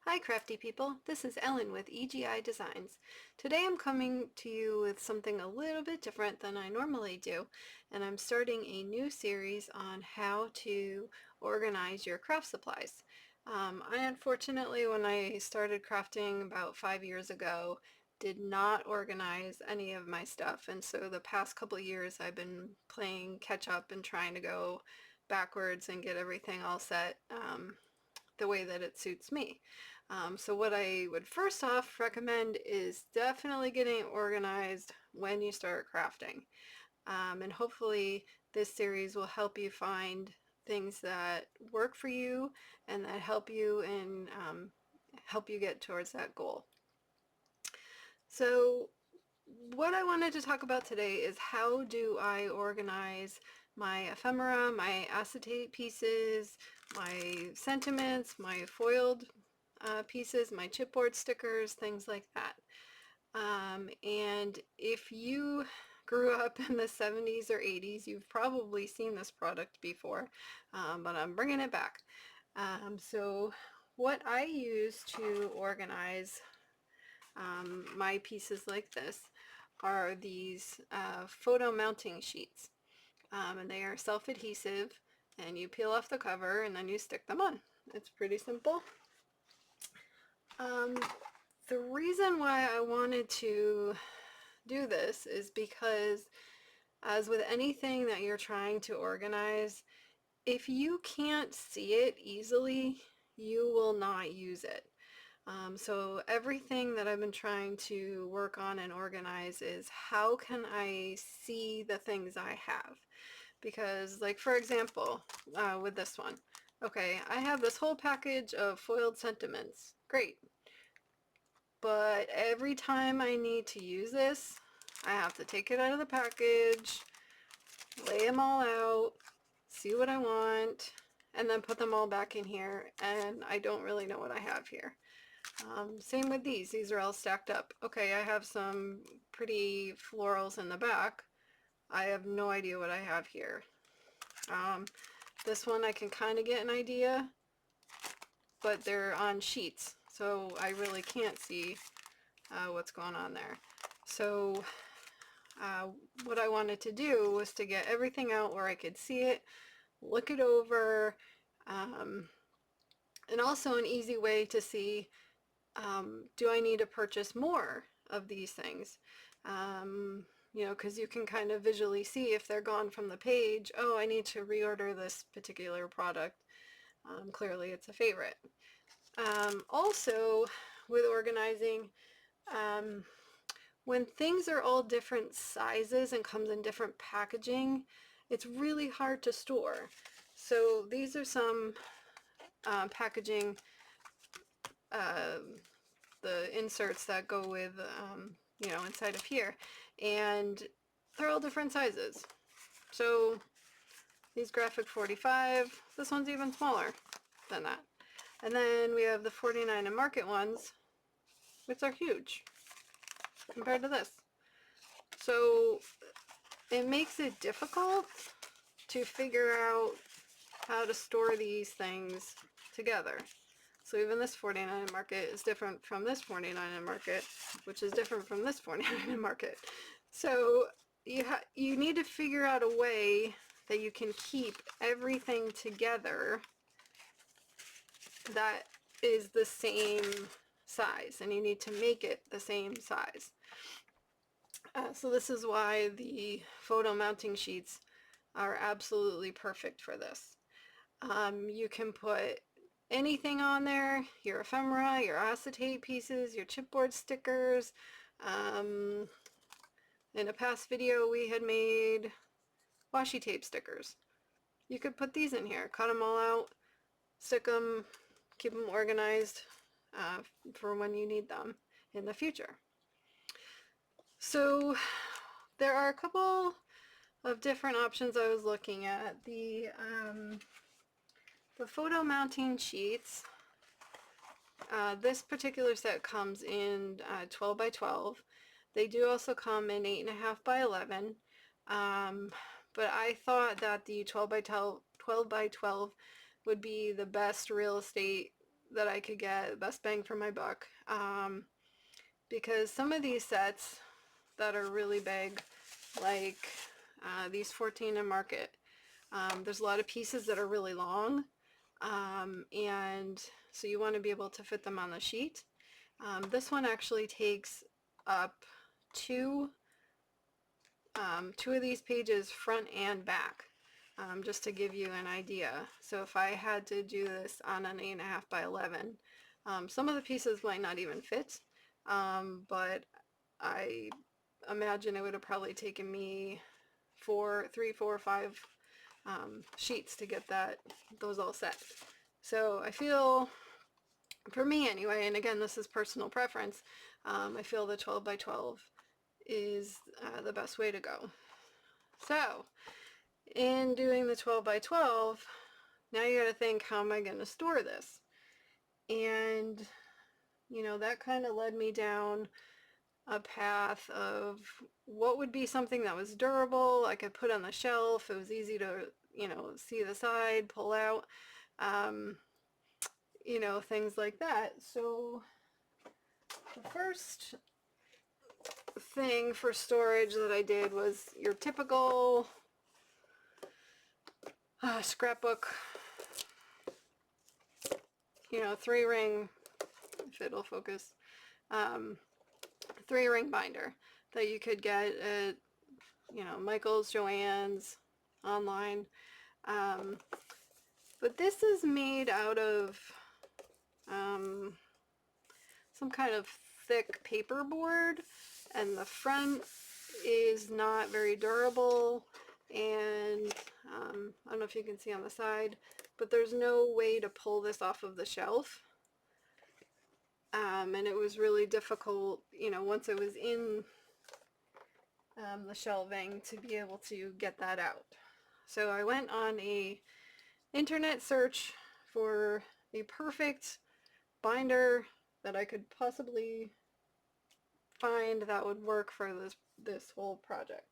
Hi crafty people, this is Ellen with EGI Designs. Today I'm coming to you with something a little bit different than I normally do, and I'm starting a new series on how to organize your craft supplies. I unfortunately, when I started crafting about 5 years ago, did not organize any of my stuff, and so the past couple of years I've been playing catch up and trying to go backwards and get everything all set the way that it suits me. So what I would first off recommend is definitely getting organized when you start crafting. And hopefully this series will help you find things that work for you and that help you and help you get towards that goal. So what I wanted to talk about today is how do I organize my ephemera, my acetate pieces, my sentiments, my foiled pieces, my chipboard stickers, things like that. And if you grew up in the 70s or 80s, you've probably seen this product before, but I'm bringing it back. So what I use to organize my pieces like this are these photo mounting sheets. And they are self-adhesive, and you peel off the cover and then you stick them on. It's pretty simple. The reason why I wanted to do this is because, as with anything that you're trying to organize, if you can't see it easily, you will not use it. So everything that I've been trying to work on and organize is how can I see the things I have? Because, like, for example, with this one, okay, I have this whole package of foiled sentiments. Great. But every time I need to use this, I have to take it out of the package, lay them all out, see what I want, and then put them all back in here, and I don't really know what I have here. Same with these. These are all stacked up. Okay, I have some pretty florals in the back. I have no idea what I have here. This one I can kind of get an idea, but they're on sheets, so I really can't see what's going on there. So what I wanted to do was to get everything out where I could see it, look it over, and also an easy way to see, do I need to purchase more of these things? You know, because you can kind of visually see if they're gone from the page. Oh, I need to reorder this particular product. Clearly it's a favorite. Also, with organizing, when things are all different sizes and comes in different packaging, it's really hard to store. So these are some packaging, the inserts that go with, you know, inside of here, and they're all different sizes. So these graphic 45, this one's even smaller than that. And then we have the 49 and market ones, which are huge compared to this. So it makes it difficult to figure out how to store these things together. So even this 49 market is different from this 49 market, which is different from this 49 market. So you need to figure out a way that you can keep everything together that is the same size, and you need to make it the same size. So this is why the photo mounting sheets are absolutely perfect for this. You can put anything on there, your ephemera, your acetate pieces, your chipboard stickers. In a past video we had made washi tape stickers. You could put these in here, cut them all out, stick them, keep them organized for when you need them in the future. So there are a couple of different options I was looking at. The photo mounting sheets, this particular set comes in 12 by 12. They do also come in 8.5 by 11. But I thought that the 12 by 12 would be the best real estate that I could get the best bang for my buck, because some of these sets that are really big, like these 14 in Market, there's a lot of pieces that are really long, and so you want to be able to fit them on the sheet. This one actually takes up two of these pages, front and back, just to give you an idea. So if I had to do this on an 8.5 by 11, some of the pieces might not even fit, but I imagine it would have probably taken me 3, 4, 5 sheets to get those all set. So I feel, for me anyway, and again this is personal preference, I feel the 12 by 12 is the best way to go. So in doing the 12 by 12, now you got to think, how am I going to store this? And you know, that kind of led me down a path of what would be something that was durable, I could put on the shelf, it was easy to, you know, see the side, pull out, you know, things like that. So the first thing for storage that I did was your typical scrapbook, you know, 3-ring, if it'll focus, 3-ring binder that you could get at, you know, Michael's, Joann's, online. But this is made out of some kind of thick paperboard, and the front is not very durable, and I don't know if you can see on the side, but there's no way to pull this off of the shelf. And it was really difficult, you know, once it was in the shelving, to be able to get that out. So I went on a internet search for the perfect binder that I could possibly find that would work for this whole project.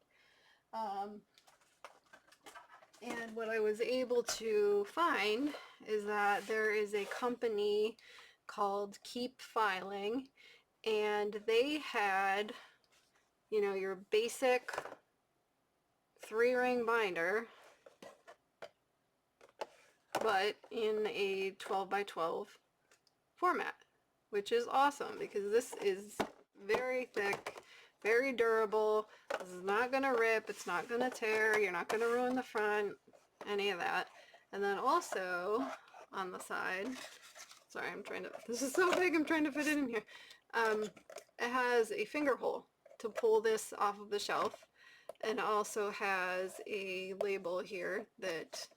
And what I was able to find is that there is a company called Keep Filing, and they had, you know, your basic 3-ring binder, but in a 12 by 12 format, which is awesome because this is very thick, very durable. This is not going to rip, it's not going to tear, you're not going to ruin the front, any of that. And then also on the side, sorry, this is so big, I'm trying to fit it in here. It has a finger hole to pull this off of the shelf, and also has a label here that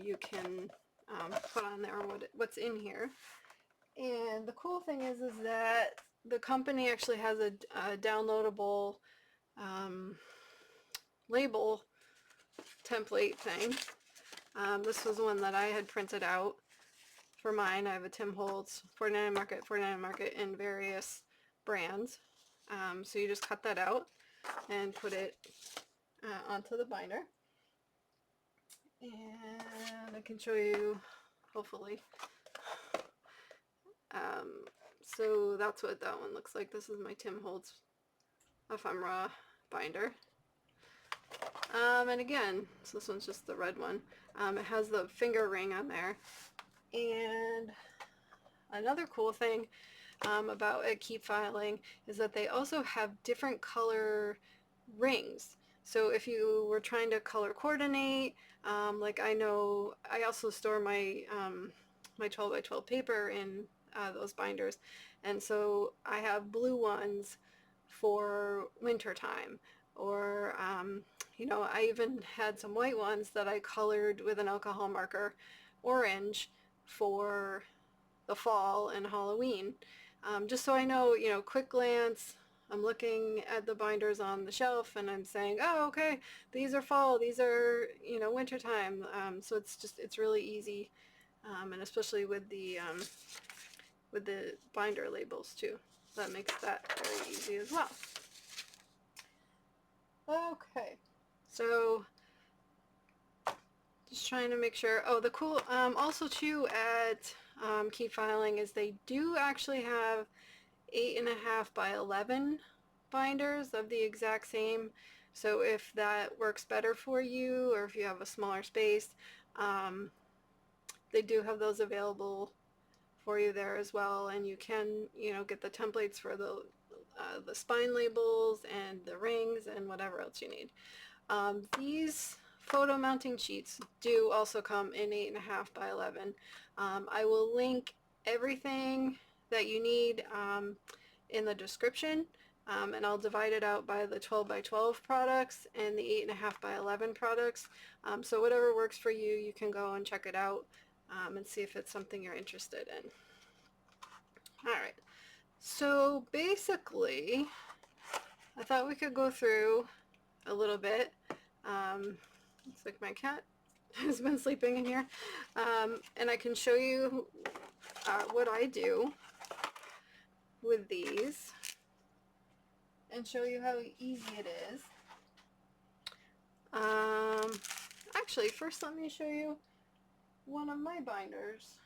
you can put on there what's in here. And the cool thing is that the company actually has a downloadable label template thing. This was one that I had printed out for mine. I have a Tim Holtz 49 Market in various brands. So you just cut that out and put it onto the binder. And I can show you, hopefully. So that's what that one looks like. This is my Tim Holtz Ephemera binder. And again, so this one's just the red one. It has the finger ring on there. And another cool thing about Keep Filing is that they also have different color rings. So if you were trying to color coordinate, like I know I also store my my 12 by 12 paper in those binders, and so I have blue ones for winter time, or you know, I even had some white ones that I colored with an alcohol marker orange for the fall and Halloween, just so I know, you know, quick glance, I'm looking at the binders on the shelf and I'm saying, oh, okay, these are fall, these are, you know, winter time. So it's really easy, and especially with the binder labels too. That makes that very easy as well. Okay, so to Just trying to make sure. Oh, the cool, also too at Keep Filing is they do actually have 8.5 by 11 binders of the exact same. So if that works better for you, or if you have a smaller space, um, they do have those available for you there as well. And you can, you know, get the templates for the spine labels and the rings and whatever else you need. These photo mounting sheets do also come in 8.5 by 11. I will link everything that you need in the description, and I'll divide it out by the 12 by 12 products and the 8.5 by 11 products. So whatever works for you, you can go and check it out and see if it's something you're interested in. Alright, so basically I thought we could go through a little bit. Looks like my cat has been sleeping in here. And I can show you what I do with these and show you how easy it is. Actually, first let me show you one of my binders.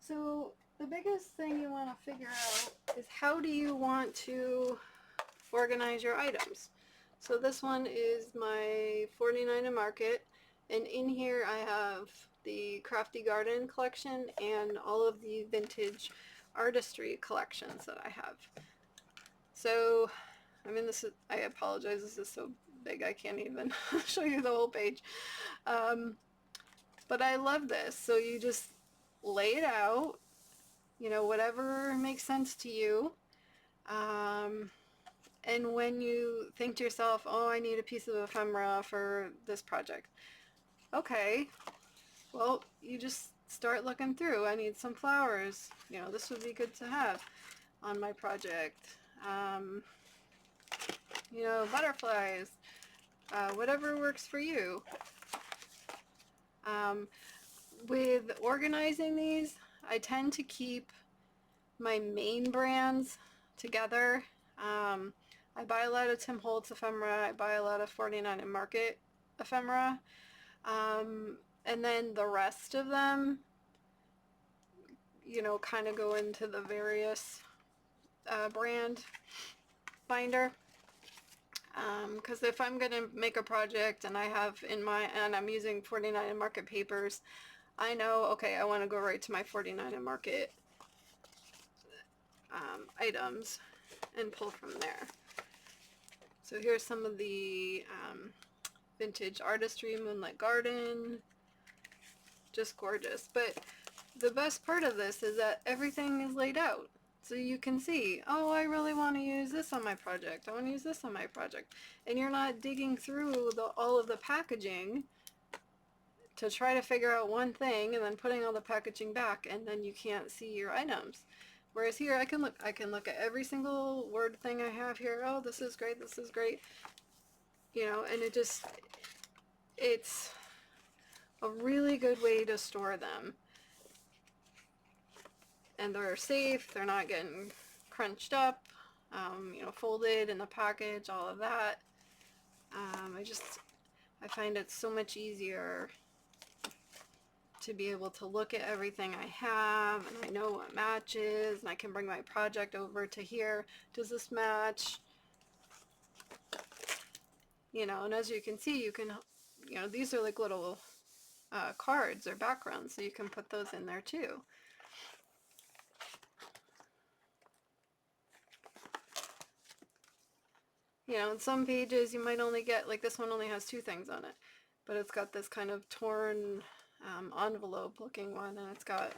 So the biggest thing you want to figure out is how do you want to organize your items. So this one is my 49 and Market, and in here I have the Crafty Garden collection and all of the vintage artistry collections that I have. So, I mean, this is, I apologize, this is so big I can't even show you the whole page. But I love this. So you just lay it out, you know, whatever makes sense to you. And when you think to yourself, oh, I need a piece of ephemera for this project. Okay, well, you just start looking through. I need some flowers. You know, this would be good to have on my project. You know, butterflies. Whatever works for you. With organizing these, I tend to keep my main brands together. I buy a lot of Tim Holtz ephemera, I buy a lot of 49 and Market ephemera, and then the rest of them, you know, kind of go into the various brand binder. Because if I'm going to make a project and I have and I'm using 49 and Market papers, I know, okay, I want to go right to my 49 and Market items and pull from there. So here's some of the vintage artistry, Moonlit Garden, just gorgeous. But the best part of this is that everything is laid out. So you can see, oh, I really want to use this on my project. I want to use this on my project. And you're not digging through all of the packaging to try to figure out one thing and then putting all the packaging back, and then you can't see your items. Whereas here I can look at every single word thing I have here. Oh, this is great, this is great. You know, and it's a really good way to store them. And they're safe, they're not getting crunched up, you know, folded in the package, all of that. I find it so much easier to be able to look at everything I have, and I know what matches, and I can bring my project over to here. Does this match? You know, and as you can see, you can, you know, these are like little cards or backgrounds, so you can put those in there too. You know, in some pages you might only get, like this one only has 2 things on it, but it's got this kind of torn envelope looking one, and it's got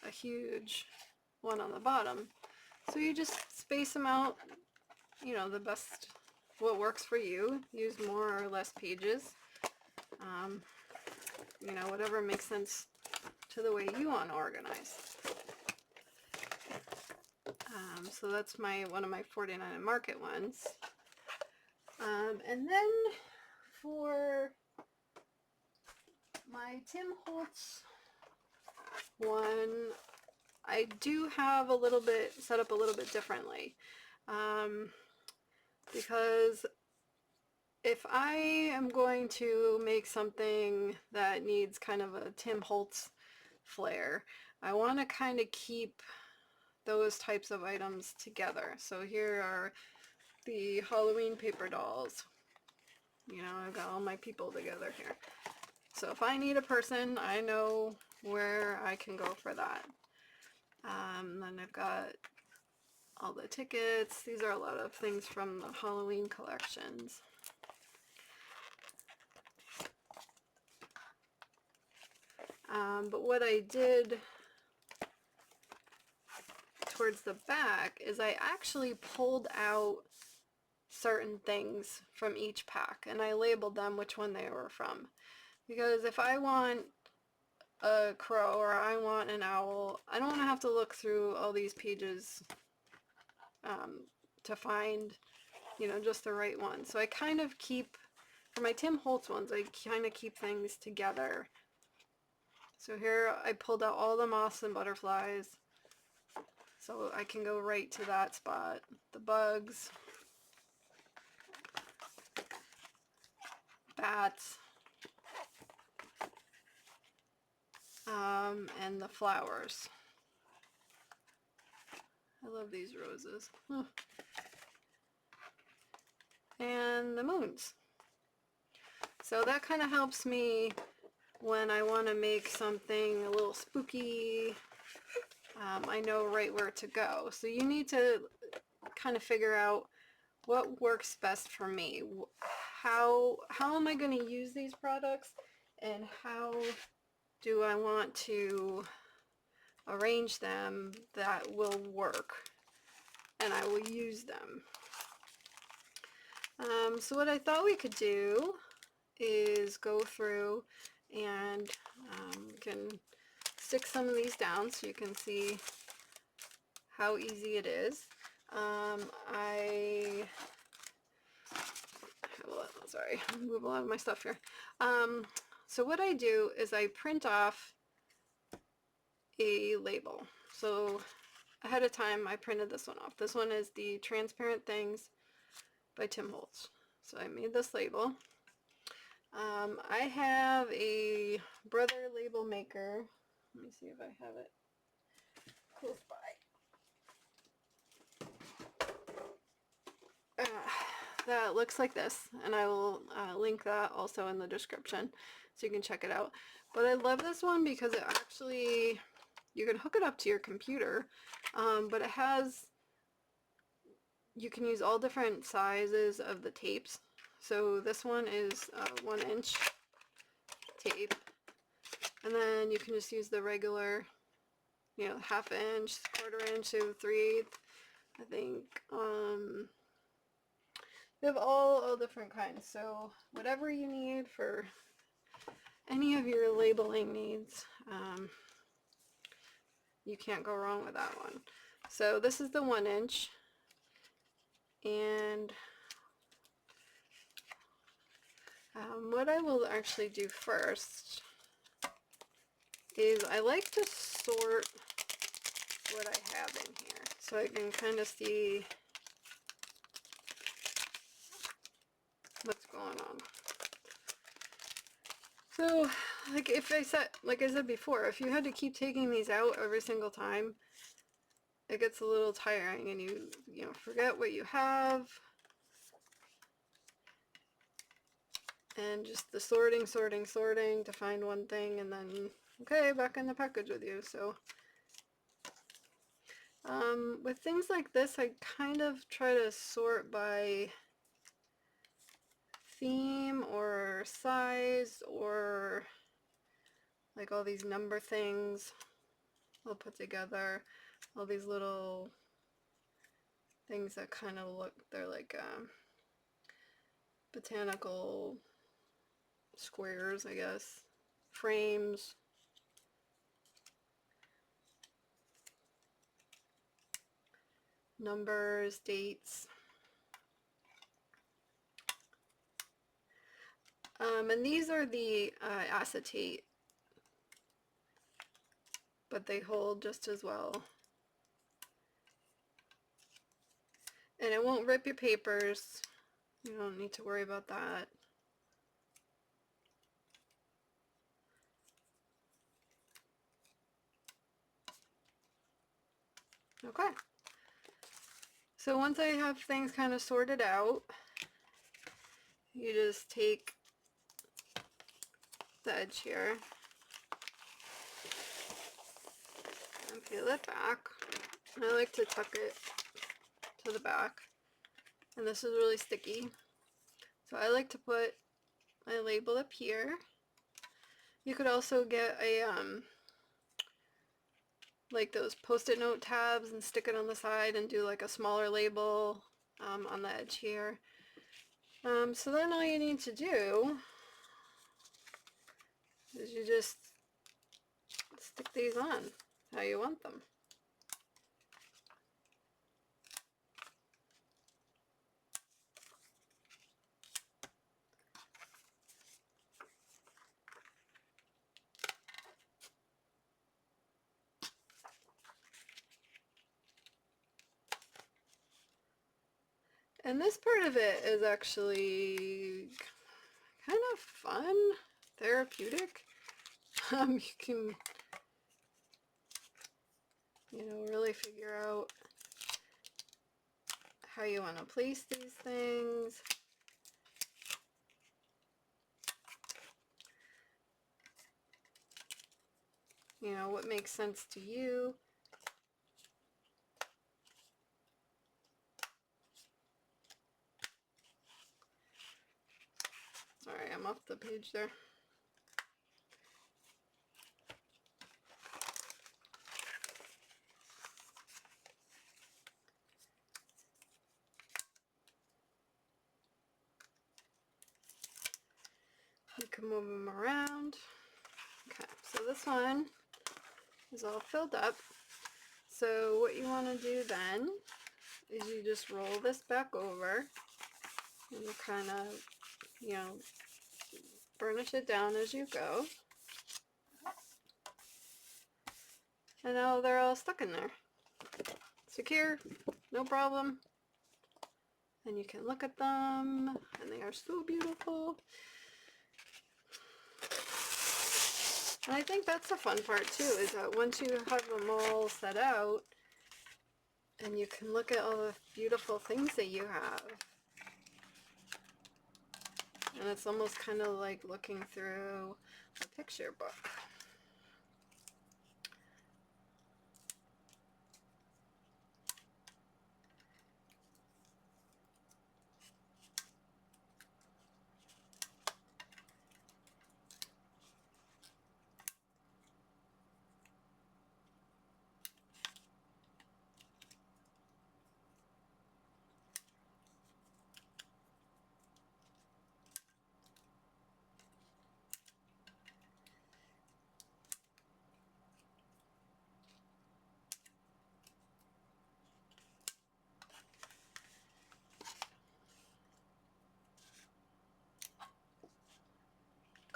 a huge one on the bottom. So you just space them out, you know, the best, what works for you. Use more or less pages. You know, whatever makes sense to the way you want to organize. So that's one of my 49 and Market ones. And then for my Tim Holtz one, I do have a little bit set up a little bit differently, because if I am going to make something that needs kind of a Tim Holtz flair, I want to kind of keep those types of items together. So here are the Halloween paper dolls. You know, I've got all my people together here. So if I need a person, I know where I can go for that. Then I've got all the tickets. These are a lot of things from the Halloween collections. But what I did towards the back is I actually pulled out certain things from each pack and I labeled them which one they were from. Because if I want a crow or I want an owl, I don't want to have to look through all these pages to find, you know, just the right one. So I kind of keep, for my Tim Holtz ones, I kind of keep things together. So here I pulled out all the moths and butterflies, so I can go right to that spot. The bugs, bats, and the flowers. I love these roses. And the moons. So that kind of helps me when I want to make something a little spooky. I know right where to go. So you need to kind of figure out what works best for me. How am I going to use these products, and how do I want to arrange them that will work and I will use them. So what I thought we could do is go through and we can stick some of these down so you can see how easy it is. Sorry, move a lot of my stuff here. So what I do is I print off a label. So ahead of time I printed this one off. This one is the Transparent Things by Tim Holtz. So I made this label. I have a Brother label maker. Let me see if I have it close by. That looks like this, and I will link that also in the description so you can check it out. But I love this one because it actually, you can hook it up to your computer, but it has, you can use all different sizes of the tapes. So this one is 1-inch tape, and then you can just use the regular, you know, 1/2 inch, 1/4 inch to 3/8. I think they have all different kinds. So whatever you need for any of your labeling needs, you can't go wrong with that one. So this is the 1-inch, and what I will actually do first is I like to sort what I have in here so I can kind of see what's going on. So like I said before, if you had to keep taking these out every single time, it gets a little tiring and you know, forget what you have. And just the sorting to find one thing, and then okay, back in the package with you. So with things like this, I kind of try to sort by theme or size, or like all these number things I'll put together, all these little things that kind of look, they're like botanical squares, I guess, frames. Numbers, dates. And these are the acetate, but they hold just as well. And it won't rip your papers. You don't need to worry about that. Okay. So once I have things kind of sorted out, you just take the edge here and peel it back. I like to tuck it to the back, and this is really sticky, so I like to put my label up here. You could also get a like those post-it note tabs and stick it on the side and do like a smaller label on the edge here. So then all you need to do is you just stick these on how you want them. And this part of it is actually kind of fun, therapeutic. You can, really figure out how you want to place these things. What makes sense to you. Alright, I'm off the page there. You can move them around. Okay, so this one is all filled up. So what you want to do then is you just roll this back over and you kind of, burnish it down as you go. And now they're all stuck in there. Secure, no problem. And you can look at them, and they are so beautiful. And I think that's the fun part too, is that once you have them all set out, and you can look at all the beautiful things that you have. And it's almost kind of like looking through a picture book.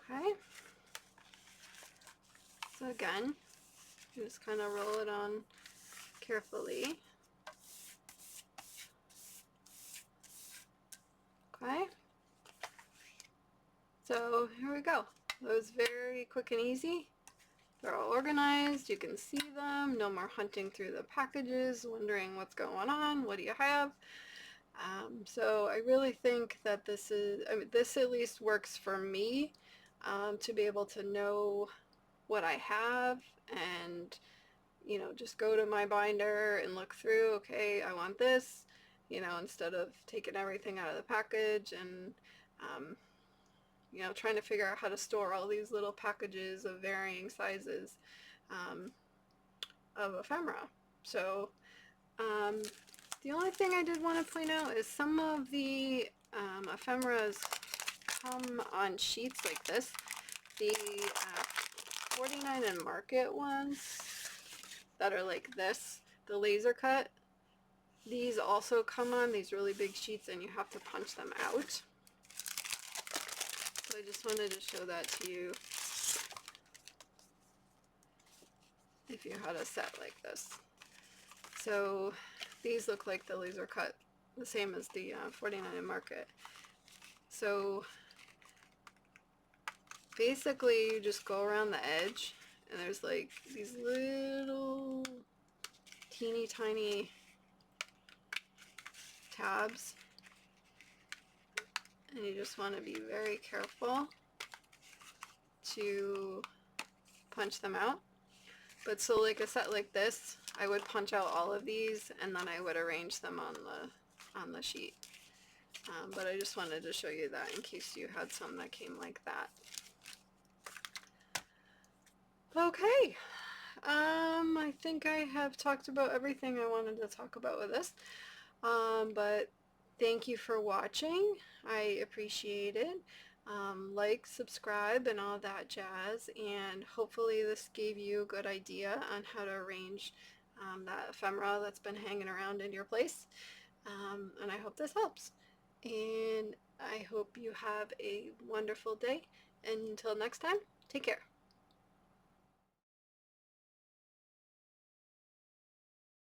Okay. So again, you just kind of roll it on carefully. Okay. So here we go. That was very quick and easy. They're all organized. You can see them. No more hunting through the packages, wondering what's going on. What do you have? So I really think that this at least works for me, to be able to know what I have and, just go to my binder and look through, okay, I want this, instead of taking everything out of the package and, trying to figure out how to store all these little packages of varying sizes of ephemera. So the only thing I did want to point out is some of the ephemeras come on sheets like this. The 49 and Market ones that are like this, the laser cut, these also come on these really big sheets and you have to punch them out. So I just wanted to show that to you if you had a set like this. So these look like the laser cut, the same as the 49 and Market. So basically you just go around the edge and there's like these little teeny tiny tabs, and you just want to be very careful to punch them out. But so like a set like this, I would punch out all of these and then I would arrange them on the sheet. But I just wanted to show you that in case you had some that came like that. Okay, I think I have talked about everything I wanted to talk about with this. But thank you for watching. I appreciate it. Like, subscribe, and all that jazz, and hopefully this gave you a good idea on how to arrange that ephemera that's been hanging around in your place. And I hope this helps. And I hope you have a wonderful day. And until next time, take care.